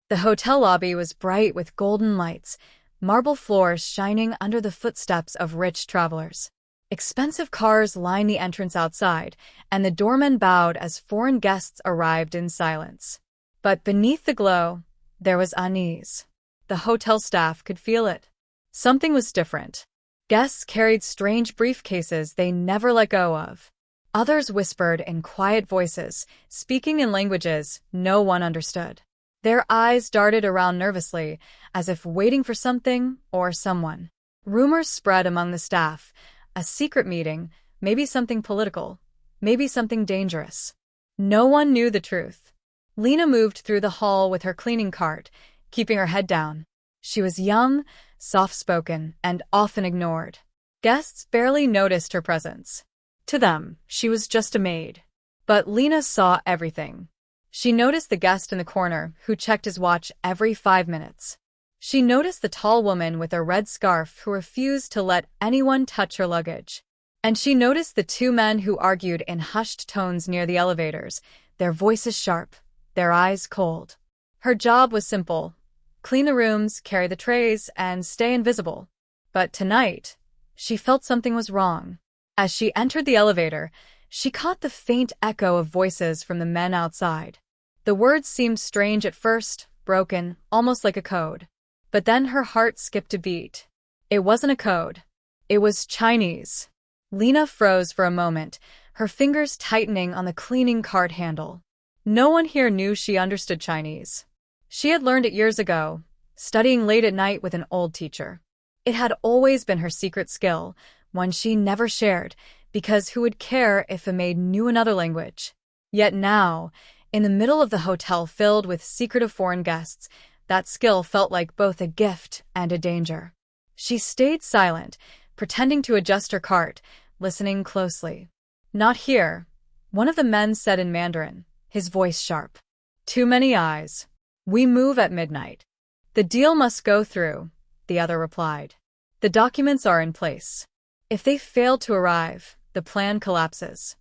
The hotel lobby was bright with golden lights, marble floors shining under the footsteps of rich travelers. Expensive cars lined the entrance outside, and the doormen bowed as foreign guests arrived in silence. But beneath the glow, there was unease. The hotel staff could feel it. Something was different. Guests carried strange briefcases they never let go of. Others whispered in quiet voices, speaking in languages no one understood. Their eyes darted around nervously, as if waiting for something or someone. Rumors spread among the staff. A secret meeting, maybe something political, maybe something dangerous. No one knew the truth. Lena moved through the hall with her cleaning cart, keeping her head down. She was young, soft-spoken, and often ignored. Guests barely noticed her presence. To them, she was just a maid. But Lena saw everything. She noticed the guest in the corner who checked his watch every 5 minutes. She noticed the tall woman with a red scarf who refused to let anyone touch her luggage. And she noticed the two men who argued in hushed tones near the elevators, their voices sharp, their eyes cold. Her job was simple: clean the rooms, carry the trays, and stay invisible. But tonight, she felt something was wrong. As she entered the elevator, she caught the faint echo of voices from the men outside. The words seemed strange at first, broken, almost like a code. But then her heart skipped a beat. It wasn't a code. It was Chinese. Lena froze for a moment, her fingers tightening on the cleaning cart handle. No one here knew she understood Chinese. She had learned it years ago, studying late at night with an old teacher. It had always been her secret skill, one she never shared, because who would care if a maid knew another language? Yet now, in the middle of the hotel filled with secretive foreign guests, that skill felt like both a gift and a danger. She stayed silent, pretending to adjust her cart, listening closely. "Not here," one of the men said in Mandarin, his voice sharp. "Too many eyes. We move at midnight." "The deal must go through," the other replied. "The documents are in place. If they fail to arrive, the plan collapses."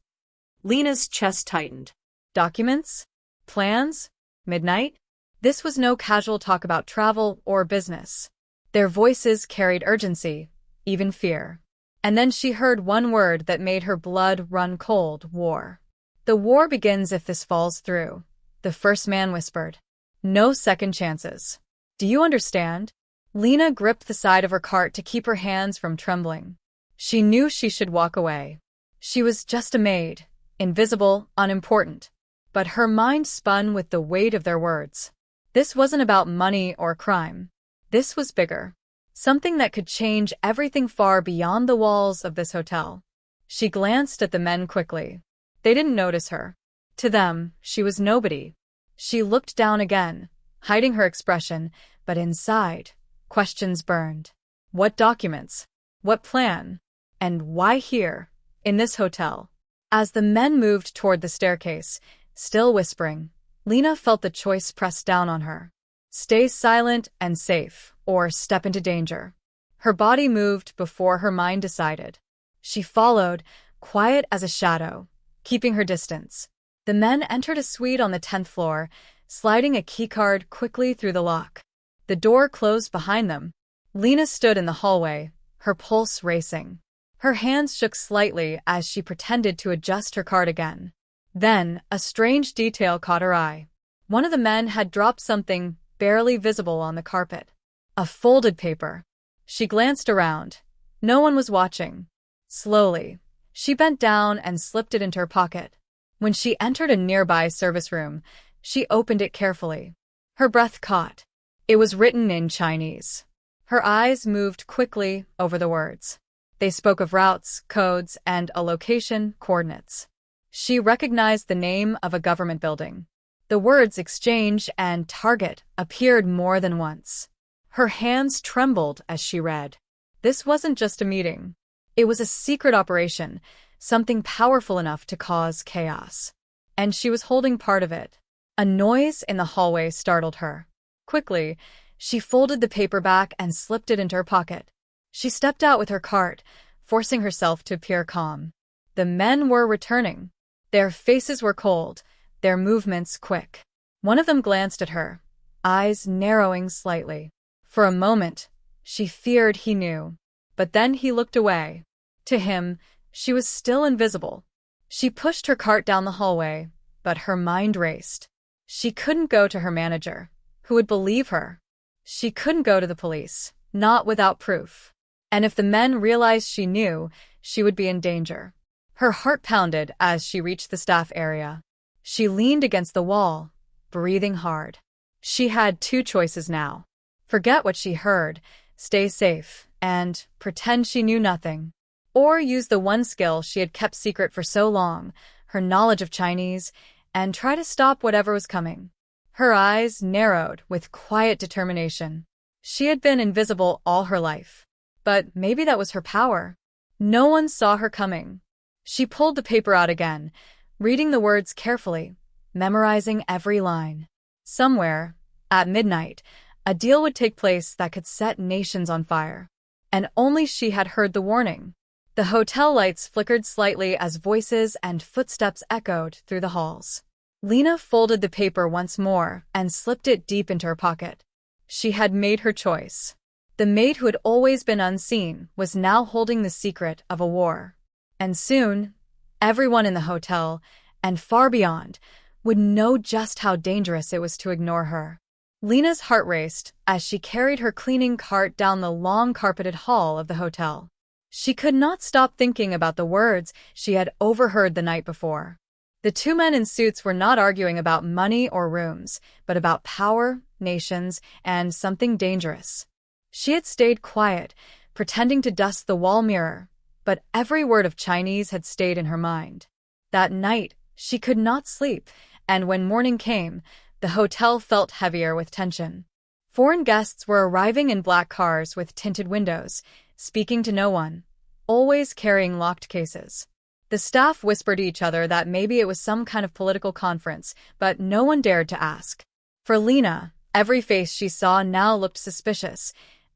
Lena's chest tightened. Documents? Plans? Midnight? This was no casual talk about travel or business. Their voices carried urgency, even fear. And then she heard one word that made her blood run cold: war. "The war begins if this falls through," the first man whispered. "No second chances. Do you understand?" Lena gripped the side of her cart to keep her hands from trembling. She knew she should walk away. She was just a maid, invisible, unimportant. But her mind spun with the weight of their words. This wasn't about money or crime. This was bigger. Something that could change everything far beyond the walls of this hotel. She glanced at the men quickly. They didn't notice her. To them, she was nobody. She looked down again, hiding her expression, but inside, questions burned. What documents? What plan? And why here, in this hotel? As the men moved toward the staircase, still whispering, Lena felt the choice pressed down on her. Stay silent and safe, or step into danger. Her body moved before her mind decided. She followed, quiet as a shadow, keeping her distance. The men entered a suite on the 10th floor, sliding a keycard quickly through the lock. The door closed behind them. Lena stood in the hallway, her pulse racing. Her hands shook slightly as she pretended to adjust her card again. Then, a strange detail caught her eye. One of the men had dropped something barely visible on the carpet. A folded paper. She glanced around. No one was watching. Slowly, she bent down and slipped it into her pocket. When she entered a nearby service room, she opened it carefully. Her breath caught. It was written in Chinese. Her eyes moved quickly over the words. They spoke of routes, codes, and a location, coordinates. She recognized the name of a government building. The words exchange and target appeared more than once. Her hands trembled as she read. This wasn't just a meeting. It was a secret operation, something powerful enough to cause chaos. And she was holding part of it. A noise in the hallway startled her. Quickly, she folded the paper back and slipped it into her pocket. She stepped out with her cart, forcing herself to appear calm. The men were returning. Their faces were cold, their movements quick. One of them glanced at her, eyes narrowing slightly. For a moment, she feared he knew. But then he looked away. To him, she was still invisible. She pushed her cart down the hallway, but her mind raced. She couldn't go to her manager. Who would believe her? She couldn't go to the police, not without proof. And if the men realized she knew, she would be in danger. Her heart pounded as she reached the staff area. She leaned against the wall, breathing hard. She had two choices now. Forget what she heard, stay safe, and pretend she knew nothing. Or use the one skill she had kept secret for so long, her knowledge of Chinese, and try to stop whatever was coming. Her eyes narrowed with quiet determination. She had been invisible all her life. But maybe that was her power. No one saw her coming. She pulled the paper out again, reading the words carefully, memorizing every line. Somewhere, at midnight, a deal would take place that could set nations on fire. And only she had heard the warning. The hotel lights flickered slightly as voices and footsteps echoed through the halls. Lena folded the paper once more and slipped it deep into her pocket. She had made her choice. The maid who had always been unseen was now holding the secret of a war. And soon, everyone in the hotel, and far beyond, would know just how dangerous it was to ignore her. Lena's heart raced as she carried her cleaning cart down the long carpeted hall of the hotel. She could not stop thinking about the words she had overheard the night before. The two men in suits were not arguing about money or rooms, but about power, nations, and something dangerous. She had stayed quiet, pretending to dust the wall mirror, but every word of Chinese had stayed in her mind. That night, she could not sleep, and when morning came, the hotel felt heavier with tension. Foreign guests were arriving in black cars with tinted windows, speaking to no one, always carrying locked cases. The staff whispered to each other that maybe it was some kind of political conference, but no one dared to ask. For Lena, every face she saw now looked suspicious.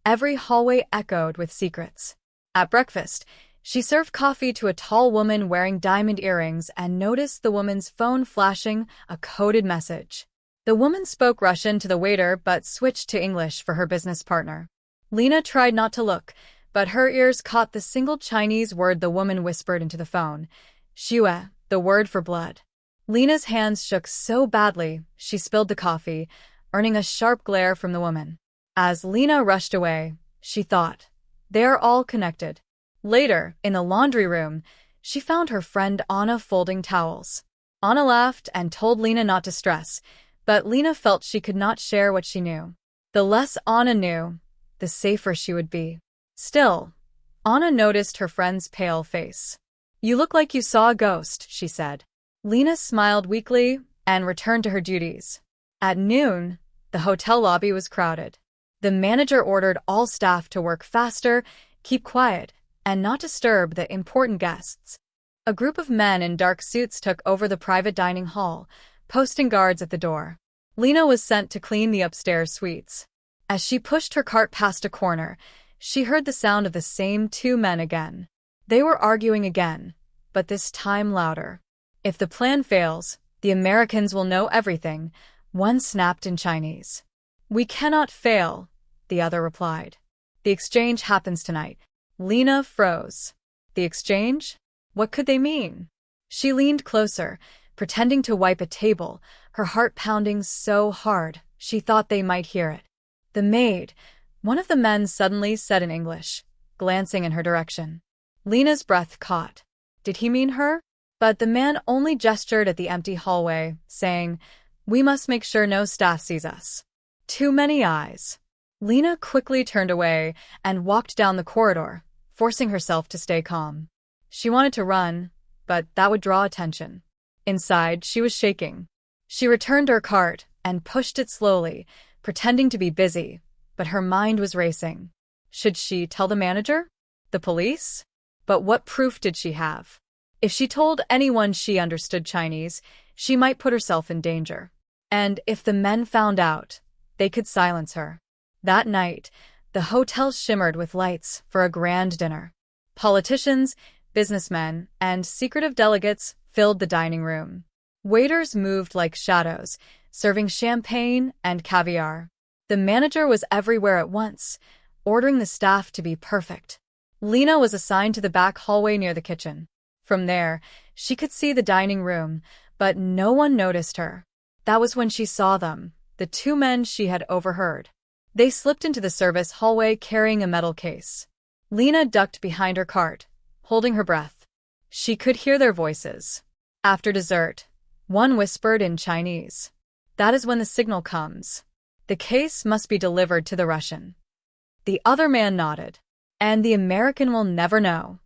Every hallway echoed with secrets. At breakfast, she served coffee to a tall woman wearing diamond earrings and noticed the woman's phone flashing a coded message. The woman spoke Russian to the waiter but switched to English for her business partner. Lena tried not to look, but her ears caught the single Chinese word the woman whispered into the phone. Xue, the word for blood. Lena's hands shook so badly, she spilled the coffee, earning a sharp glare from the woman. As Lena rushed away, she thought, they're all connected. Later, in the laundry room, she found her friend Anna folding towels. Anna laughed and told Lena not to stress, but Lena felt she could not share what she knew. The less Anna knew, the safer she would be. Still, Anna noticed her friend's pale face. You look like you saw a ghost, she said. Lena smiled weakly and returned to her duties. At noon, the hotel lobby was crowded. The manager ordered all staff to work faster, keep quiet, and not disturb the important guests. A group of men in dark suits took over the private dining hall, posting guards at the door. Lena was sent to clean the upstairs suites. As she pushed her cart past a corner, she heard the sound of the same two men again. They were arguing again, but this time louder. If the plan fails, the Americans will know everything, one snapped in Chinese. We cannot fail, the other replied. The exchange happens tonight. Lena froze. The exchange? What could they mean? She leaned closer, pretending to wipe a table, her heart pounding so hard she thought they might hear it. The maid, one of the men suddenly said in English, glancing in her direction. Lena's breath caught. Did he mean her? But the man only gestured at the empty hallway, saying, We must make sure no staff sees us. Too many eyes. Lena quickly turned away and walked down the corridor, forcing herself to stay calm. She wanted to run, but that would draw attention. Inside, she was shaking. She returned her cart and pushed it slowly, pretending to be busy, but her mind was racing. Should she tell the manager? The police? But what proof did she have? If she told anyone she understood Chinese, she might put herself in danger. And if the men found out, they could silence her. That night, the hotel shimmered with lights for a grand dinner. Politicians, businessmen, and secretive delegates filled the dining room. Waiters moved like shadows, serving champagne and caviar. The manager was everywhere at once, ordering the staff to be perfect. Lena was assigned to the back hallway near the kitchen. From there, she could see the dining room, but no one noticed her. That was when she saw them, the two men she had overheard. They slipped into the service hallway carrying a metal case. Lena ducked behind her cart, holding her breath. She could hear their voices. After dessert, one whispered in Chinese. "That is when the signal comes. The case must be delivered to the Russian." The other man nodded. "And the American will never know."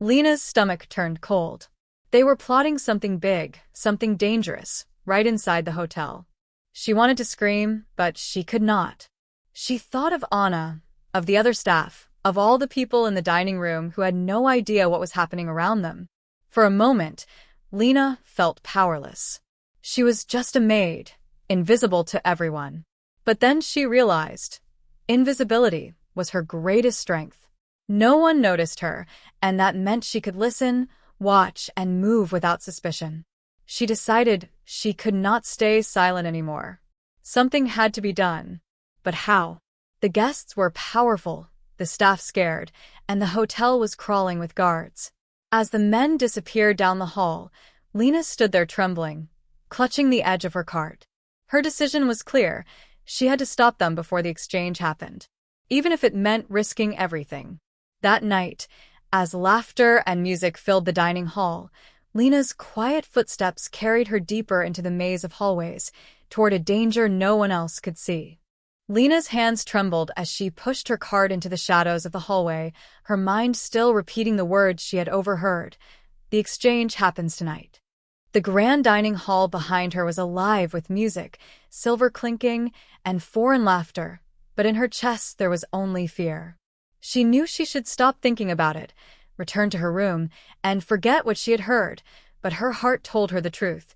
Lena's stomach turned cold. They were plotting something big, something dangerous, right inside the hotel. She wanted to scream, but she could not. She thought of Anna, of the other staff, of all the people in the dining room who had no idea what was happening around them. For a moment, Lena felt powerless. She was just a maid, invisible to everyone. But then she realized, invisibility was her greatest strength. No one noticed her, and that meant she could listen, watch, and move without suspicion. She decided she could not stay silent anymore. Something had to be done. But how? The guests were powerful, the staff scared, and the hotel was crawling with guards. As the men disappeared down the hall, Lena stood there trembling, clutching the edge of her cart. Her decision was clear. She had to stop them before the exchange happened, even if it meant risking everything. That night, as laughter and music filled the dining hall, Lena's quiet footsteps carried her deeper into the maze of hallways, toward a danger no one else could see. Lena's hands trembled as she pushed her cart into the shadows of the hallway, her mind still repeating the words she had overheard. The exchange happens tonight. The grand dining hall behind her was alive with music, silver clinking, and foreign laughter, but in her chest there was only fear. She knew she should stop thinking about it, return to her room, and forget what she had heard, but her heart told her the truth.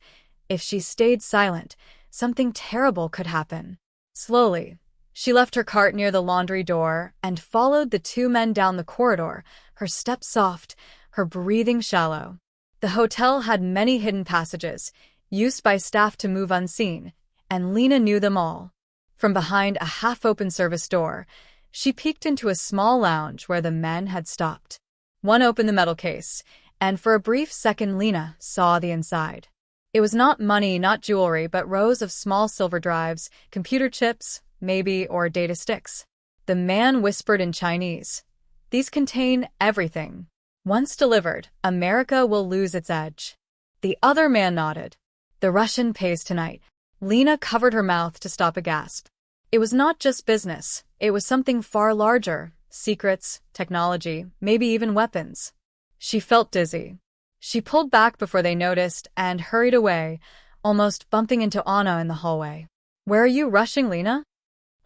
If she stayed silent, something terrible could happen. Slowly, she left her cart near the laundry door and followed the two men down the corridor, her step soft, her breathing shallow. The hotel had many hidden passages, used by staff to move unseen, and Lena knew them all. From behind a half-open service door, she peeked into a small lounge where the men had stopped. One opened the metal case, and for a brief second Lena saw the inside. It was not money, not jewelry, but rows of small silver drives, computer chips, maybe, or data sticks. The man whispered in Chinese, "These contain everything. Once delivered, America will lose its edge." The other man nodded. "The Russian pays tonight." Lena covered her mouth to stop a gasp. It was not just business, it was something far larger, secrets, technology, maybe even weapons. She felt dizzy. She pulled back before they noticed and hurried away, almost bumping into Anna in the hallway. "Where are you rushing, Lena?"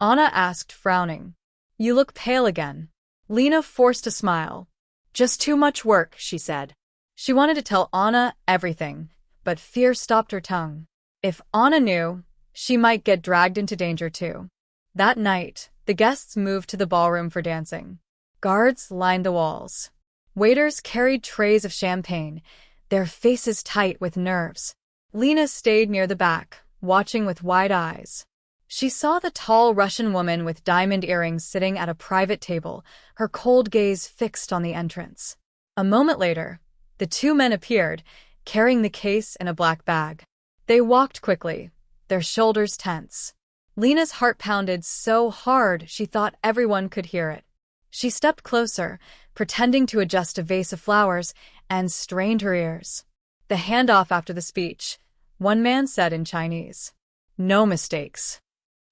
Anna asked, frowning. "You look pale again." Lena forced a smile. "Just too much work," she said. She wanted to tell Anna everything, but fear stopped her tongue. If Anna knew, she might get dragged into danger too. That night, the guests moved to the ballroom for dancing. Guards lined the walls. Waiters carried trays of champagne, their faces tight with nerves. Lena stayed near the back, watching with wide eyes. She saw the tall Russian woman with diamond earrings sitting at a private table, her cold gaze fixed on the entrance. A moment later, the two men appeared, carrying the case in a black bag. They walked quickly, their shoulders tense. Lena's heart pounded so hard she thought everyone could hear it. She stepped closer, pretending to adjust a vase of flowers, and strained her ears. The handoff after the speech, one man said in Chinese. "No mistakes."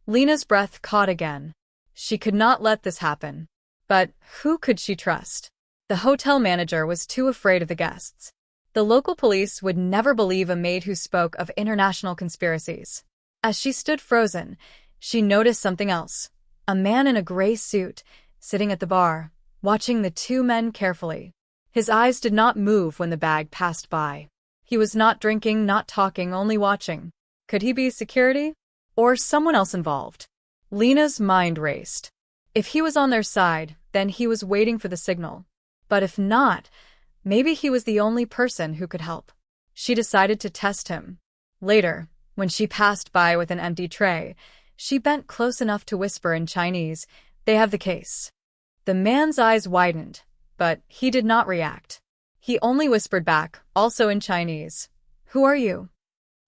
Lena's breath caught again. She could not let this happen. But who could she trust? The hotel manager was too afraid of the guests. The local police would never believe a maid who spoke of international conspiracies. As she stood frozen, she noticed something else. A man in a gray suit, sitting at the bar, watching the two men carefully. His eyes did not move when the bag passed by. He was not drinking, not talking, only watching. Could he be security? Or someone else involved? Lena's mind raced. If he was on their side, then he was waiting for the signal. But if not, maybe he was the only person who could help. She decided to test him. Later, When she passed by with an empty tray, she bent close enough to whisper in Chinese, "They have the case." The man's eyes widened, but he did not react. He only whispered back, also in Chinese, "Who are you?"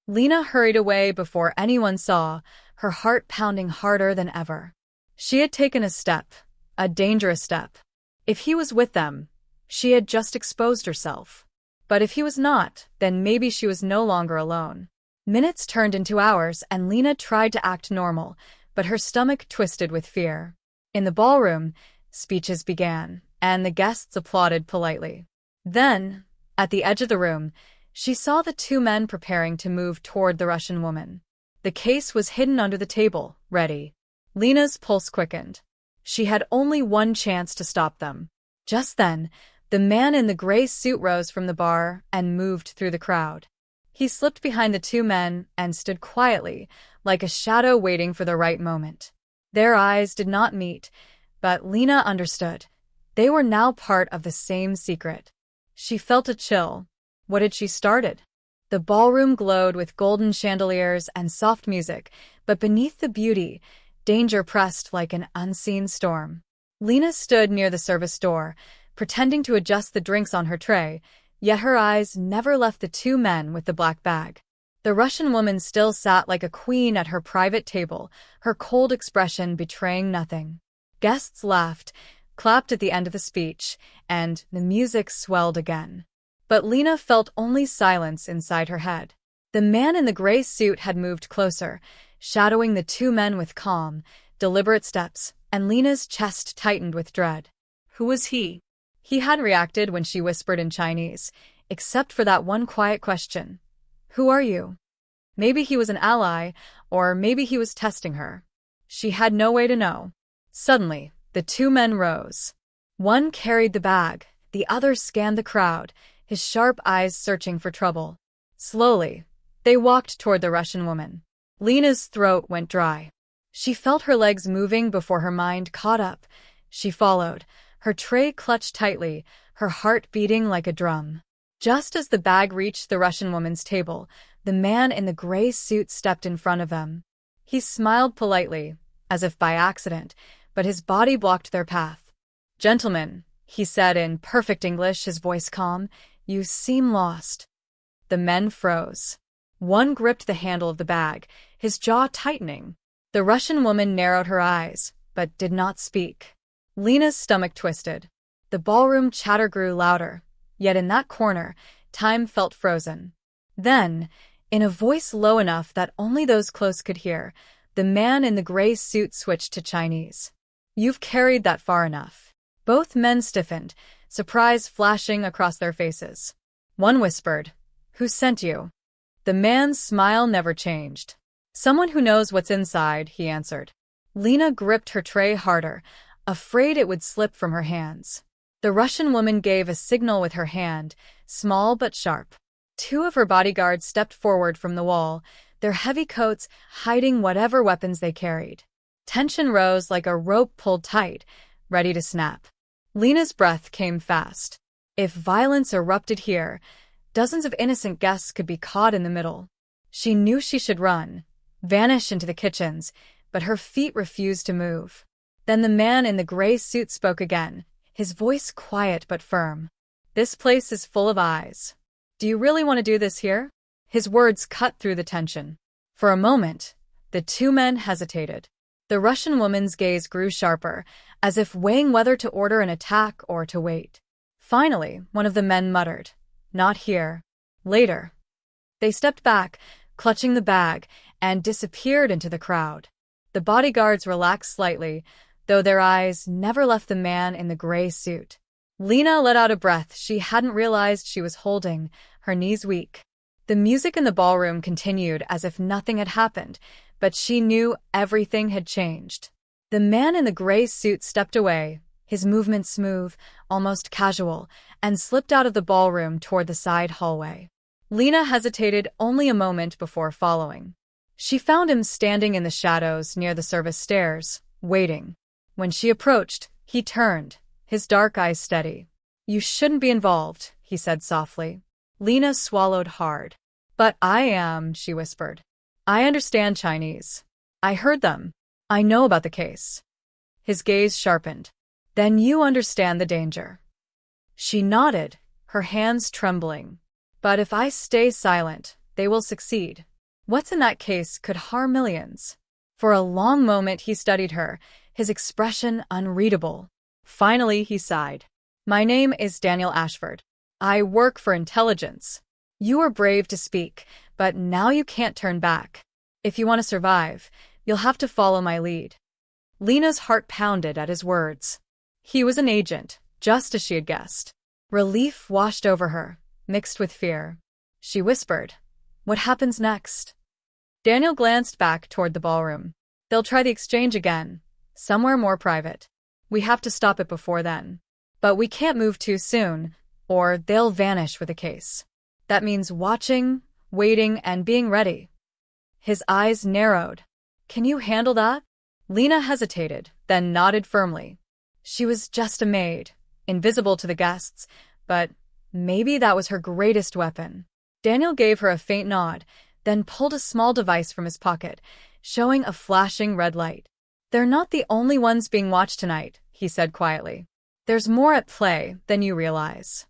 Lena hurried away before anyone saw, her heart pounding harder than ever. She had taken a step, a dangerous step. If he was with them, she had just exposed herself. But if he was not, then maybe she was no longer alone. Minutes turned into hours and Lena tried to act normal, but her stomach twisted with fear. In the ballroom, speeches began, and the guests applauded politely. Then, at the edge of the room, she saw the two men preparing to move toward the Russian woman. The case was hidden under the table, ready. Lena's pulse quickened. She had only one chance to stop them. Just then, the man in the gray suit rose from the bar and moved through the crowd. He slipped behind the two men and stood quietly, like a shadow waiting for the right moment. Their eyes did not meet, but Lena understood. They were now part of the same secret. She felt a chill. What had she started? The ballroom glowed with golden chandeliers and soft music, but beneath the beauty, danger pressed like an unseen storm. Lena stood near the service door, pretending to adjust the drinks on her tray, yet her eyes never left the two men with the black bag. The Russian woman still sat like a queen at her private table, her cold expression betraying nothing. Guests laughed, clapped at the end of the speech, and the music swelled again. But Lena felt only silence inside her head. The man in the gray suit had moved closer, shadowing the two men with calm, deliberate steps, and Lena's chest tightened with dread. Who was he? He hadn't reacted when she whispered in Chinese, except for that one quiet question. Who are you? Maybe he was an ally, or maybe he was testing her. She had no way to know. Suddenly, the two men rose. One carried the bag, the other scanned the crowd, his sharp eyes searching for trouble. Slowly, they walked toward the Russian woman. Lena's throat went dry. She felt her legs moving before her mind caught up. She followed, her tray clutched tightly, her heart beating like a drum. Just as the bag reached the Russian woman's table, the man in the gray suit stepped in front of them. He smiled politely, as if by accident, but his body blocked their path. "Gentlemen," he said in perfect English, his voice calm, "you seem lost." The men froze. One gripped the handle of the bag, his jaw tightening. The Russian woman narrowed her eyes, but did not speak. Lena's stomach twisted. The ballroom chatter grew louder, yet in that corner, time felt frozen. Then, in a voice low enough that only those close could hear, the man in the gray suit switched to Chinese. "You've carried that far enough." Both men stiffened, surprise flashing across their faces. One whispered, "Who sent you?" The man's smile never changed. "Someone who knows what's inside," he answered. Lena gripped her tray harder, afraid it would slip from her hands. The Russian woman gave a signal with her hand, small but sharp. Two of her bodyguards stepped forward from the wall, their heavy coats hiding whatever weapons they carried. Tension rose like a rope pulled tight, ready to snap. Lena's breath came fast. If violence erupted here, dozens of innocent guests could be caught in the middle. She knew she should run, vanish into the kitchens, but her feet refused to move. Then the man in the gray suit spoke again, his voice quiet but firm. "This place is full of eyes. Do you really want to do this here?" His words cut through the tension. For a moment, the two men hesitated. The Russian woman's gaze grew sharper, as if weighing whether to order an attack or to wait. Finally, one of the men muttered, "Not here. Later." They stepped back, clutching the bag, and disappeared into the crowd. The bodyguards relaxed slightly, though their eyes never left the man in the gray suit. Lena let out a breath she hadn't realized she was holding, her knees weak. The music in the ballroom continued as if nothing had happened, but she knew everything had changed. The man in the gray suit stepped away, his movement smooth, almost casual, and slipped out of the ballroom toward the side hallway. Lena hesitated only a moment before following. She found him standing in the shadows near the service stairs, waiting. When she approached, he turned, his dark eyes steady. "You shouldn't be involved," he said softly. Lena swallowed hard. "But I am," she whispered. I understand Chinese. I heard them. I know about the case. His gaze sharpened. Then you understand the danger. She nodded, her hands trembling. But if I stay silent, they will succeed. What's in that case could harm millions. For a long moment he studied her, his expression unreadable. Finally he sighed. My name is Daniel Ashford. I work for intelligence. You are brave to speak, but now you can't turn back. If you want to survive, you'll have to follow my lead. Lena's heart pounded at his words. He was an agent, just as she had guessed. Relief washed over her, mixed with fear. She whispered, What happens next? Daniel glanced back toward the ballroom. They'll try the exchange again, somewhere more private. We have to stop it before then. But we can't move too soon, or they'll vanish with the case. That means watching, waiting, and being ready. His eyes narrowed. Can you handle that? Lena hesitated, then nodded firmly. She was just a maid, invisible to the guests, but maybe that was her greatest weapon. Daniel gave her a faint nod, then pulled a small device from his pocket, showing a flashing red light. They're not the only ones being watched tonight, he said quietly. There's more at play than you realize.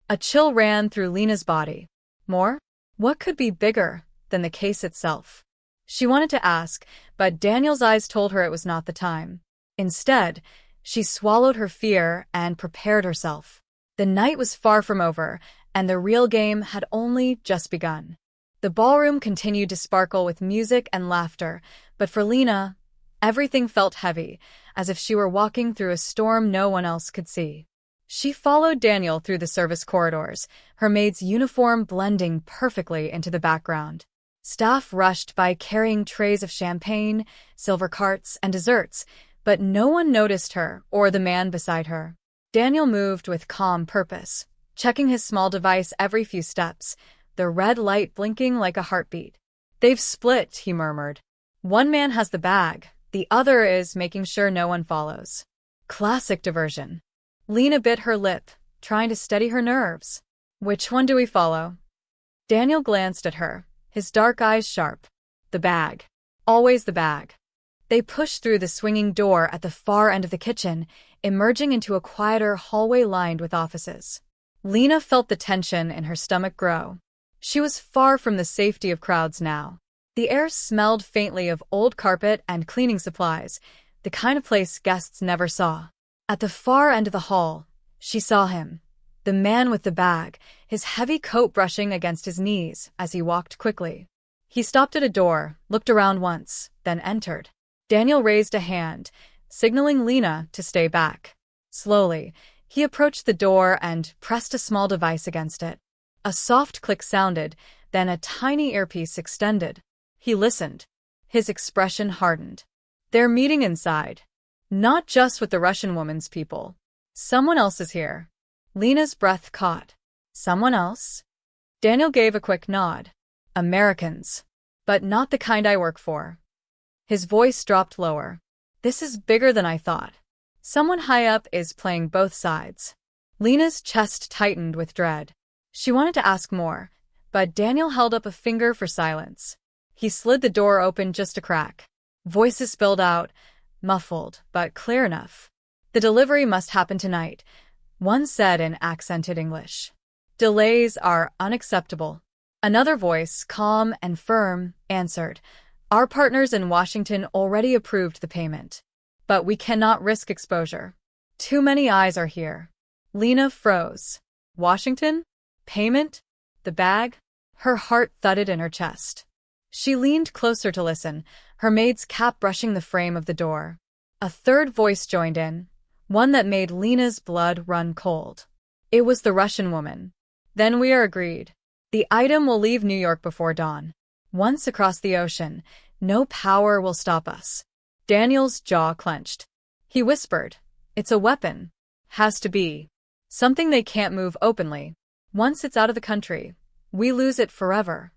A chill ran through Lena's body. More? What could be bigger than the case itself? She wanted to ask, but Daniel's eyes told her it was not the time. Instead, she swallowed her fear and prepared herself. The night was far from over, and the real game had only just begun. The ballroom continued to sparkle with music and laughter, but for Lena, everything felt heavy, as if she were walking through a storm no one else could see. She followed Daniel through the service corridors, her maid's uniform blending perfectly into the background. Staff rushed by carrying trays of champagne, silver carts, and desserts, but no one noticed her or the man beside her. Daniel moved with calm purpose, checking his small device every few steps, the red light blinking like a heartbeat. They've split, he murmured. One man has the bag, the other is making sure no one follows. Classic diversion. Lena bit her lip, trying to steady her nerves. Which one do we follow? Daniel glanced at her, his dark eyes sharp. The bag. Always the bag. They pushed through the swinging door at the far end of the kitchen, emerging into a quieter hallway lined with offices. Lena felt the tension in her stomach grow. She was far from the safety of crowds now. The air smelled faintly of old carpet and cleaning supplies, the kind of place guests never saw. At the far end of the hall, she saw him, the man with the bag, his heavy coat brushing against his knees as he walked quickly. He stopped at a door, looked around once, then entered. Daniel raised a hand, signaling Lena to stay back. Slowly, he approached the door and pressed a small device against it. A soft click sounded, then a tiny earpiece extended. He listened. His expression hardened. They're meeting inside. Not just with the Russian woman's people. Someone else is here. Lena's breath caught. Someone else? Daniel gave a quick nod. Americans. But not the kind I work for. His voice dropped lower. This is bigger than I thought. Someone high up is playing both sides. Lena's chest tightened with dread. She wanted to ask more, but Daniel held up a finger for silence. He slid the door open just a crack. Voices spilled out, muffled, but clear enough. The delivery must happen tonight, one said in accented English. Delays are unacceptable. Another voice, calm and firm, answered. Our partners in Washington already approved the payment. But we cannot risk exposure. Too many eyes are here. Lena froze. Washington? Payment? The bag? Her heart thudded in her chest. She leaned closer to listen, her maid's cap brushing the frame of the door. A third voice joined in, one that made Lena's blood run cold. It was the Russian woman. Then we are agreed. The item will leave New York before dawn. Once across the ocean, no power will stop us. Daniel's jaw clenched. He whispered, It's a weapon. Has to be. Something they can't move openly. Once it's out of the country, we lose it forever.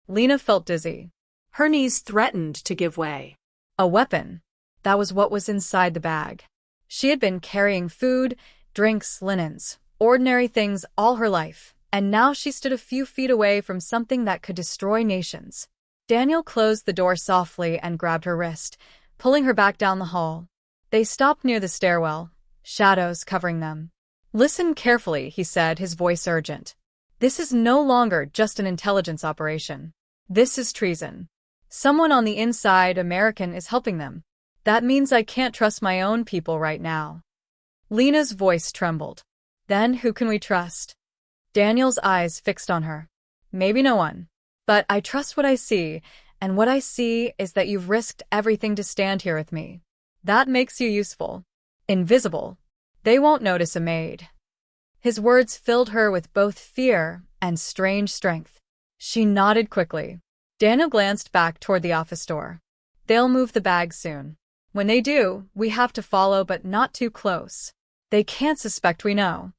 Lena felt dizzy. Her knees threatened to give way. A weapon. That was what was inside the bag. She had been carrying food, drinks, linens, ordinary things all her life, and now she stood a few feet away from something that could destroy nations. Daniel closed the door softly and grabbed her wrist, pulling her back down the hall. They stopped near the stairwell, shadows covering them. "Listen carefully," he said, his voice urgent. "This is no longer just an intelligence operation. This is treason. Someone on the inside, American, is helping them. That means I can't trust my own people right now." Lena's voice trembled. "Then who can we trust?" Daniel's eyes fixed on her. "Maybe no one. But I trust what I see, and what I see is that you've risked everything to stand here with me. That makes you useful. Invisible. They won't notice a maid." His words filled her with both fear and strange strength. She nodded quickly. Daniel glanced back toward the office door. "They'll move the bag soon. When they do, we have to follow, but not too close. They can't suspect we know."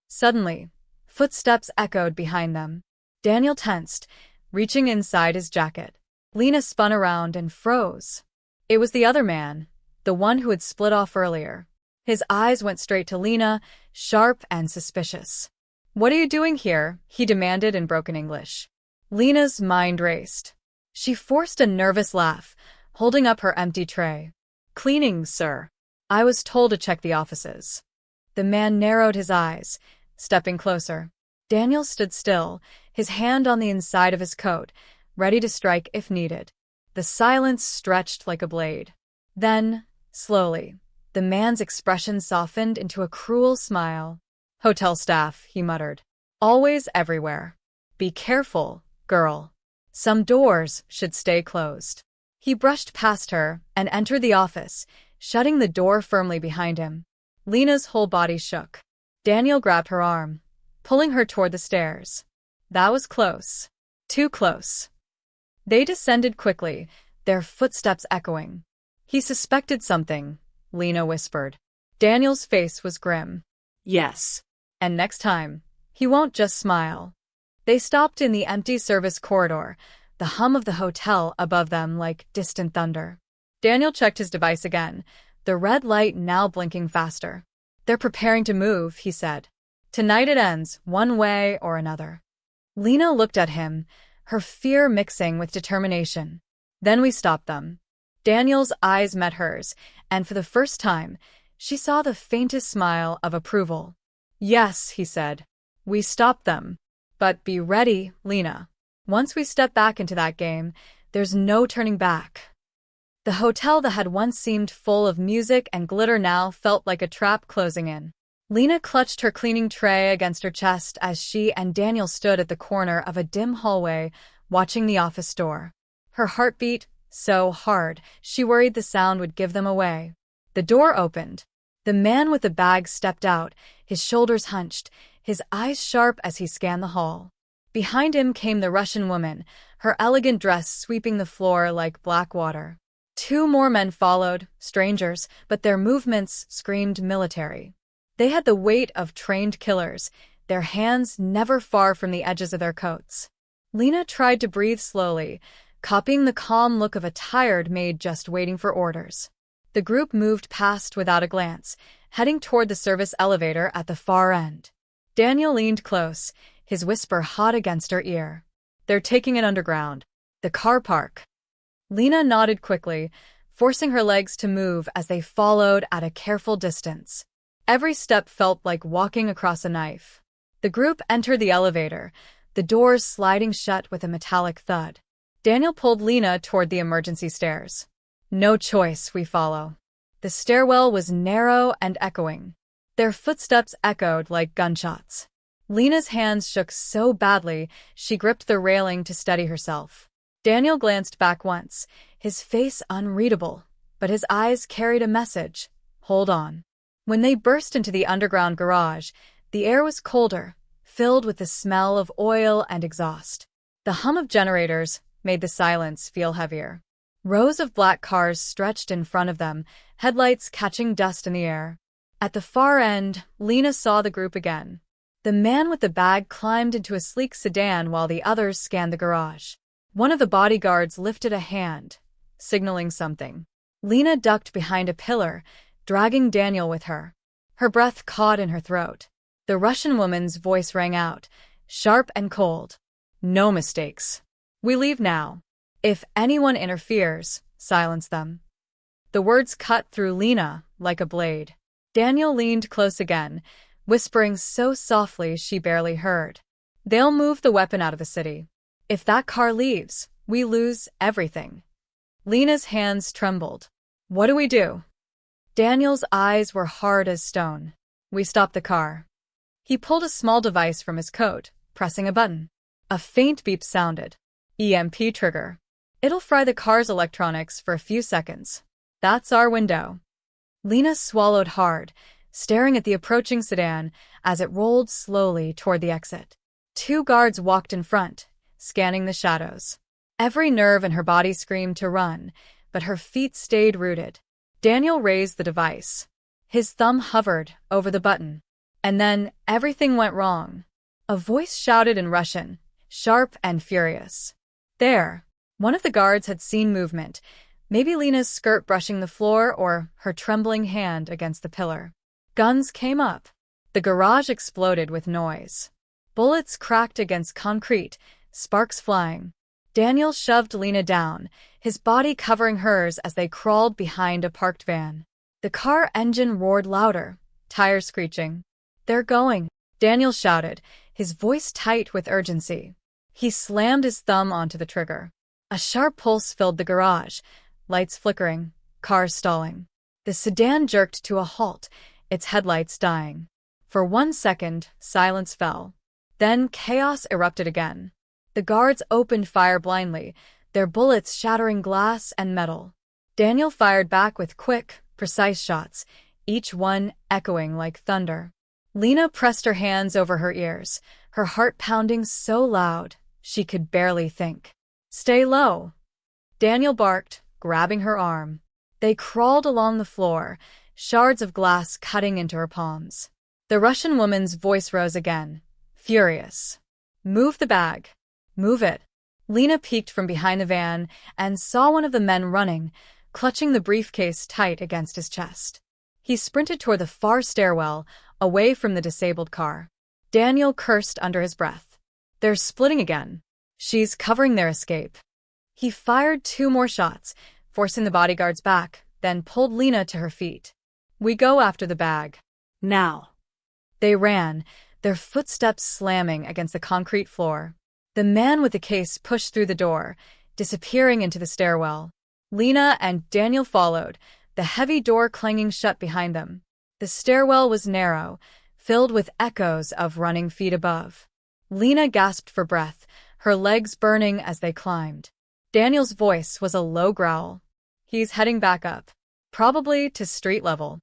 Suddenly, footsteps echoed behind them. Daniel tensed, reaching inside his jacket. Lena spun around and froze. It was the other man, the one who had split off earlier. His eyes went straight to Lena, sharp and suspicious. "What are you doing here?" he demanded in broken English. Lena's mind raced. She forced a nervous laugh, holding up her empty tray. "Cleaning, sir. I was told to check the offices." The man narrowed his eyes, stepping closer. Daniel stood still, his hand on the inside of his coat, ready to strike if needed. The silence stretched like a blade. Then, slowly, the man's expression softened into a cruel smile. "Hotel staff," he muttered. "Always everywhere. Be careful, girl. Some doors should stay closed." He brushed past her and entered the office, shutting the door firmly behind him. Lena's whole body shook. Daniel grabbed her arm, pulling her toward the stairs. That was close. Too close. They descended quickly, their footsteps echoing. "He suspected something," Lena whispered. Daniel's face was grim. "Yes. "And next time, he won't just smile." They stopped in the empty service corridor, the hum of the hotel above them like distant thunder. Daniel checked his device again, the red light now blinking faster. "They're preparing to move," he said. "Tonight it ends, one way or another." Lena looked at him, her fear mixing with determination. "Then we stopped them." Daniel's eyes met hers, and for the first time, she saw the faintest smile of approval. "Yes," he said. "We stopped them. But be ready, Lena. Once we step back into that game, there's no turning back." The hotel that had once seemed full of music and glitter now felt like a trap closing in. Lena clutched her cleaning tray against her chest as she and Daniel stood at the corner of a dim hallway, watching the office door. Her heart beat so hard, she worried the sound would give them away. The door opened. The man with the bag stepped out, his shoulders hunched, his eyes sharp as he scanned the hall. Behind him came the Russian woman, her elegant dress sweeping the floor like black water. Two more men followed, strangers, but their movements screamed military. They had the weight of trained killers, their hands never far from the edges of their coats. Lena tried to breathe slowly, copying the calm look of a tired maid just waiting for orders. The group moved past without a glance, heading toward the service elevator at the far end. Daniel leaned close, his whisper hot against her ear. "They're taking it underground. The car park." Lena nodded quickly, forcing her legs to move as they followed at a careful distance. Every step felt like walking across a knife. The group entered the elevator, the doors sliding shut with a metallic thud. Daniel pulled Lena toward the emergency stairs. "No choice, we follow." The stairwell was narrow and echoing. Their footsteps echoed like gunshots. Lena's hands shook so badly, she gripped the railing to steady herself. Daniel glanced back once, his face unreadable, but his eyes carried a message. Hold on. When they burst into the underground garage, the air was colder, filled with the smell of oil and exhaust. The hum of generators made the silence feel heavier. Rows of black cars stretched in front of them, headlights catching dust in the air. At the far end, Lena saw the group again. The man with the bag climbed into a sleek sedan while the others scanned the garage. One of the bodyguards lifted a hand, signaling something. Lena ducked behind a pillar, dragging Daniel with her. Her breath caught in her throat. The Russian woman's voice rang out, sharp and cold. "No mistakes. We leave now. If anyone interferes, silence them. The words cut through Lena like a blade. Daniel leaned close again, whispering so softly she barely heard. They'll move the weapon out of the city. If that car leaves, we lose everything. Lena's hands trembled. What do we do? Daniel's eyes were hard as stone. We stop the car. He pulled a small device from his coat, pressing a button. A faint beep sounded. EMP trigger. It'll fry the car's electronics for a few seconds. That's our window. Lena swallowed hard, staring at the approaching sedan as it rolled slowly toward the exit. 2 guards walked in front, scanning the shadows. Every nerve in her body screamed to run, but her feet stayed rooted. Daniel raised the device. His thumb hovered over the button. And then everything went wrong. A voice shouted in Russian, sharp and furious. There! One of the guards had seen movement, maybe Lena's skirt brushing the floor or her trembling hand against the pillar. Guns came up. The garage exploded with noise. Bullets cracked against concrete, sparks flying. Daniel shoved Lena down, his body covering hers as they crawled behind a parked van. The car engine roared louder, tires screeching. They're going, Daniel shouted, his voice tight with urgency. He slammed his thumb onto the trigger. A sharp pulse filled the garage, lights flickering, cars stalling. The sedan jerked to a halt, its headlights dying. For 1 second, silence fell. Then chaos erupted again. The guards opened fire blindly, their bullets shattering glass and metal. Daniel fired back with quick, precise shots, each one echoing like thunder. Lena pressed her hands over her ears, her heart pounding so loud she could barely think. Stay low, Daniel barked, grabbing her arm. They crawled along the floor, shards of glass cutting into her palms. The Russian woman's voice rose again, furious. Move the bag. Move it. Lena peeked from behind the van and saw one of the men running, clutching the briefcase tight against his chest. He sprinted toward the far stairwell, away from the disabled car. Daniel cursed under his breath. They're splitting again. She's covering their escape. He fired 2 more shots, forcing the bodyguards back, then pulled Lena to her feet. We go after the bag. Now. They ran, their footsteps slamming against the concrete floor. The man with the case pushed through the door, disappearing into the stairwell. Lena and Daniel followed, the heavy door clanging shut behind them. The stairwell was narrow, filled with echoes of running feet above. Lena gasped for breath, her legs burning as they climbed. Daniel's voice was a low growl. He's heading back up, probably to street level.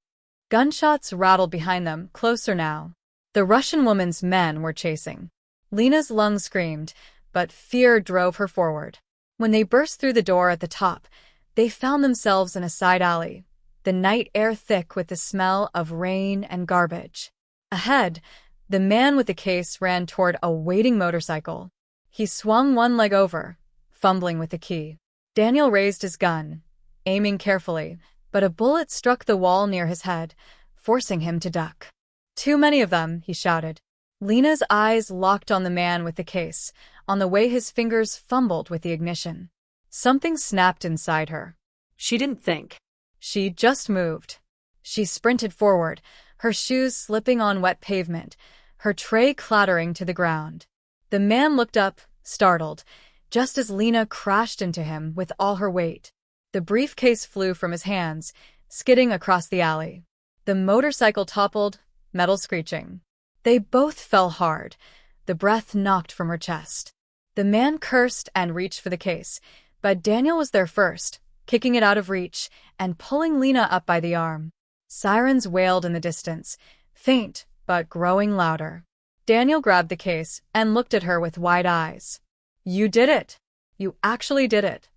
Gunshots rattled behind them, closer now. The Russian woman's men were chasing. Lena's lungs screamed, but fear drove her forward. When they burst through the door at the top, they found themselves in a side alley, the night air thick with the smell of rain and garbage. Ahead, the man with the case ran toward a waiting motorcycle. He swung one leg over, fumbling with the key. Daniel raised his gun, aiming carefully, but a bullet struck the wall near his head, forcing him to duck. Too many of them, he shouted. Lena's eyes locked on the man with the case, on the way his fingers fumbled with the ignition. Something snapped inside her. She didn't think. She just moved. She sprinted forward, her shoes slipping on wet pavement, her tray clattering to the ground. The man looked up, startled, just as Lena crashed into him with all her weight. The briefcase flew from his hands, skidding across the alley. The motorcycle toppled, metal screeching. They both fell hard, the breath knocked from her chest. The man cursed and reached for the case, but Daniel was there first, kicking it out of reach and pulling Lena up by the arm. Sirens wailed in the distance, faint but growing louder. Daniel grabbed the case and looked at her with wide eyes. You did it. You actually did it.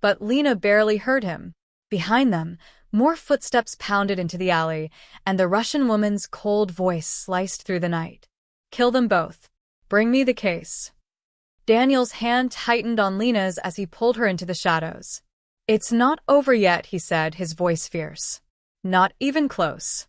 But Lena barely heard him. Behind them, more footsteps pounded into the alley, and the Russian woman's cold voice sliced through the night. Kill them both. Bring me the case. Daniel's hand tightened on Lena's as he pulled her into the shadows. It's not over yet, he said, his voice fierce. Not even close.